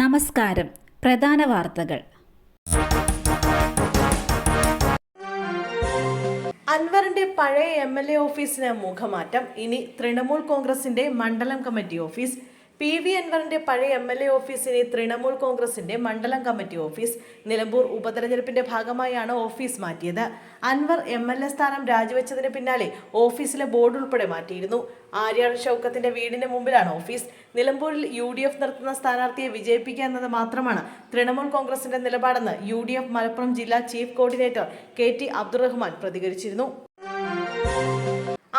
നമസ്കാരം. പ്രധാന വാർത്തകൾ. അൻവറിന്റെ പഴയ MLA ഓഫീസിന് മുഖമാറ്റം. ഇനി തൃണമൂൽ കോൺഗ്രസിന്റെ മണ്ഡലം കമ്മിറ്റി ഓഫീസ്. PV അൻവറിന്റെ പഴയ MLA ഓഫീസിനെ തൃണമൂൽ കോൺഗ്രസിന്റെ മണ്ഡലം കമ്മിറ്റി ഓഫീസ്. നിലമ്പൂർ ഉപതെരഞ്ഞെടുപ്പിന്റെ ഭാഗമായാണ് ഓഫീസ് മാറ്റിയത്. അൻവർ MLA സ്ഥാനം രാജിവെച്ചതിന് പിന്നാലെ ഓഫീസിലെ ബോർഡ് ഉൾപ്പെടെ മാറ്റിയിരുന്നു. ആര്യാട് ഷൗക്കത്തിന്റെ വീടിന് മുമ്പിലാണ് ഓഫീസ്. നിലമ്പൂരിൽ UDF നിർത്തുന്ന സ്ഥാനാർത്ഥിയെ വിജയിപ്പിക്കുക എന്നത് മാത്രമാണ് തൃണമൂൽ കോൺഗ്രസിന്റെ നിലപാടെന്ന് UDF മലപ്പുറം ജില്ലാ ചീഫ് കോർഡിനേറ്റർ KT അബ്ദുറഹ്മാൻ പ്രതികരിച്ചിരുന്നു.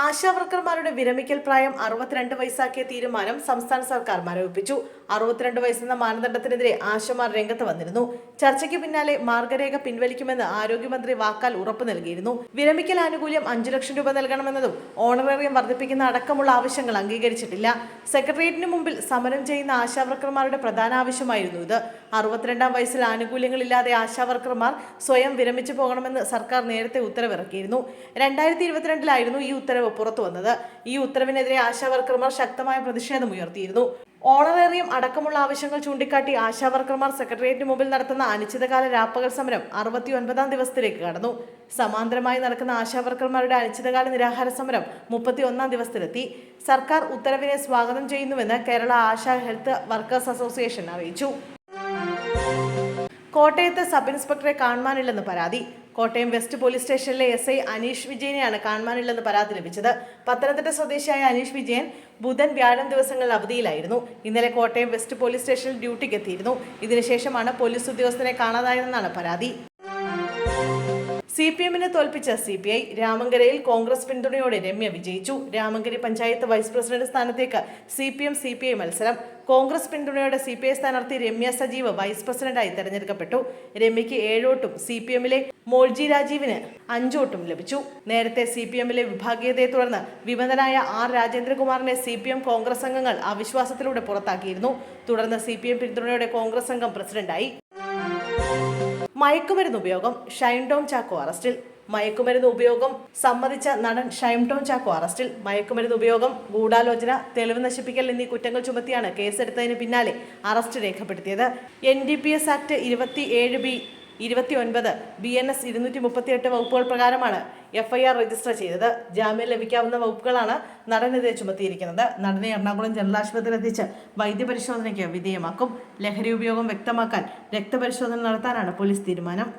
ആശാവർക്കർമാരുടെ വിരമിക്കൽ പ്രായം 62 വയസ്സാക്കിയ തീരുമാനം സംസ്ഥാന സർക്കാർ മരവിപ്പിച്ചു. 62 വയസ്സെന്ന മാനദണ്ഡത്തിനെതിരെ ആശമാർ രംഗത്ത് വന്നിരുന്നു. ചർച്ചയ്ക്ക് പിന്നാലെ മാർഗരേഖ പിൻവലിക്കുമെന്ന് ആരോഗ്യമന്ത്രി വാക്കാൽ ഉറപ്പു നൽകിയിരുന്നു. വിരമിക്കൽ ആനുകൂല്യം 5 ലക്ഷം രൂപ നൽകണമെന്നതും ഓണറേറിയം വർദ്ധിപ്പിക്കുന്ന അടക്കമുള്ള ആവശ്യങ്ങൾ അംഗീകരിച്ചിട്ടില്ല. സെക്രട്ടേറിയറ്റിന് മുമ്പിൽ സമരം ചെയ്യുന്ന ആശാവർക്കർമാരുടെ പ്രധാന ആവശ്യമായിരുന്നു ഇത്. 62-ാം വയസ്സിൽ ആനുകൂല്യങ്ങളില്ലാതെ ആശാവർക്കർമാർ സ്വയം വിരമിച്ചു പോകണമെന്ന് സർക്കാർ നേരത്തെ ഉത്തരവിറക്കിയിരുന്നു. 2022-ലായിരുന്നു ഈ ഉത്തരവ് പുറത്തു വന്നത്. ഈ ഉത്തരവിനെതിരെ ആശാവർക്കർമാർ ശക്തമായ പ്രതിഷേധം ഉയർത്തിയിരുന്നു. ഓണറേറിയം അടക്കമുള്ള ആവശ്യങ്ങൾ ചൂണ്ടിക്കാട്ടി ആശാവർക്കർമാർ സെക്രട്ടേറിയറ്റിന് മുമ്പിൽ നടത്തുന്ന അനിശ്ചിതകാല രാപ്പകൽ സമരം 69-ാം ദിവസത്തിലേക്ക് കടന്നു. സമാന്തരമായി നടക്കുന്ന ആശാവർക്കർമാരുടെ അനിശ്ചിതകാല നിരാഹാര സമരം 31-ാം ദിവസത്തിലെത്തി. സർക്കാർ ഉത്തരവിനെ സ്വാഗതം ചെയ്യുന്നുവെന്ന് Kerala ASHA health workers association അറിയിച്ചു. കോട്ടയത്ത് സബ് ഇൻസ്പെക്ടറെ കാണുവാനില്ലെന്ന് പരാതി. കോട്ടയം വെസ്റ്റ് പോലീസ് സ്റ്റേഷനിലെ SI അനീഷ് വിജയനെയാണ് കാണുവാനില്ലെന്ന് പരാതി ലഭിച്ചത്. പത്തനംതിട്ട സ്വദേശിയായ അനീഷ് വിജയൻ ബുധൻ വ്യാഴം ദിവസങ്ങളിൽ അവധിയിലായിരുന്നു. ഇന്നലെ കോട്ടയം വെസ്റ്റ് പോലീസ് സ്റ്റേഷനിൽ ഡ്യൂട്ടിക്ക് എത്തിയിരുന്നു. ഇതിനുശേഷമാണ് പോലീസ് ഉദ്യോഗസ്ഥനെ കാണാതായതെന്നാണ് പരാതി. CPM-നെ തോൽപ്പിച്ച CPI. രാമങ്കരയിൽ കോൺഗ്രസ് പിന്തുണയോടെ രമ്യ വിജയിച്ചു. രാമങ്കരി പഞ്ചായത്ത് വൈസ് പ്രസിഡന്റ് സ്ഥാനത്തേക്ക് CPM-CPI മത്സരം. കോൺഗ്രസ് പിന്തുണയോടെ CPI സ്ഥാനാർത്ഥി രമ്യ സജീവ് വൈസ് പ്രസിഡന്റായി തെരഞ്ഞെടുക്കപ്പെട്ടു. രമ്യയ്ക്ക് 7 വോട്ടും CPM-ലെ മോൾജി രാജീവിന് 5 വോട്ടും ലഭിച്ചു. നേരത്തെ CPM-ലെ വിഭാഗീയതയെ തുടർന്ന് വിമതനായ R രാജേന്ദ്രകുമാറിനെ CPM കോൺഗ്രസ് അംഗങ്ങൾ അവിശ്വാസത്തിലൂടെ പുറത്താക്കിയിരുന്നു. തുടർന്ന് CPM പിന്തുണയോടെ കോൺഗ്രസ് അംഗം പ്രസിഡന്റായി. മയക്കുമരുന്ന് ഉപയോഗം. ഷൈൻ ടോം ചാക്കോ അറസ്റ്റിൽ. മയക്കുമരുന്ന് ഉപയോഗം സമ്മതിച്ച നടൻ ഷൈൻ ടോം ചാക്കോ അറസ്റ്റിൽ. മയക്കുമരുന്ന് ഉപയോഗം, ഗൂഢാലോചന, തെളിവ് നശിപ്പിക്കൽ എന്നീ കുറ്റങ്ങൾ ചുമത്തിയാണ് കേസെടുത്തതിന് പിന്നാലെ അറസ്റ്റ് രേഖപ്പെടുത്തിയത്. NDPS ആക്ട് 27B 29 BNS 238 വകുപ്പുകൾ പ്രകാരമാണ് FIR രജിസ്റ്റർ ചെയ്തത്. ജാമ്യം ലഭിക്കാവുന്ന വകുപ്പുകളാണ് നടനെതിരെ ചുമത്തിയിരിക്കുന്നത്. നടനെ എറണാകുളം ജനറൽ ആശുപത്രിയിൽ എത്തിച്ച് വൈദ്യപരിശോധനയ്ക്ക് വിധേയമാക്കും. ലഹരി ഉപയോഗം വ്യക്തമാക്കാൻ രക്തപരിശോധന നടത്താനാണ് പോലീസ് തീരുമാനം.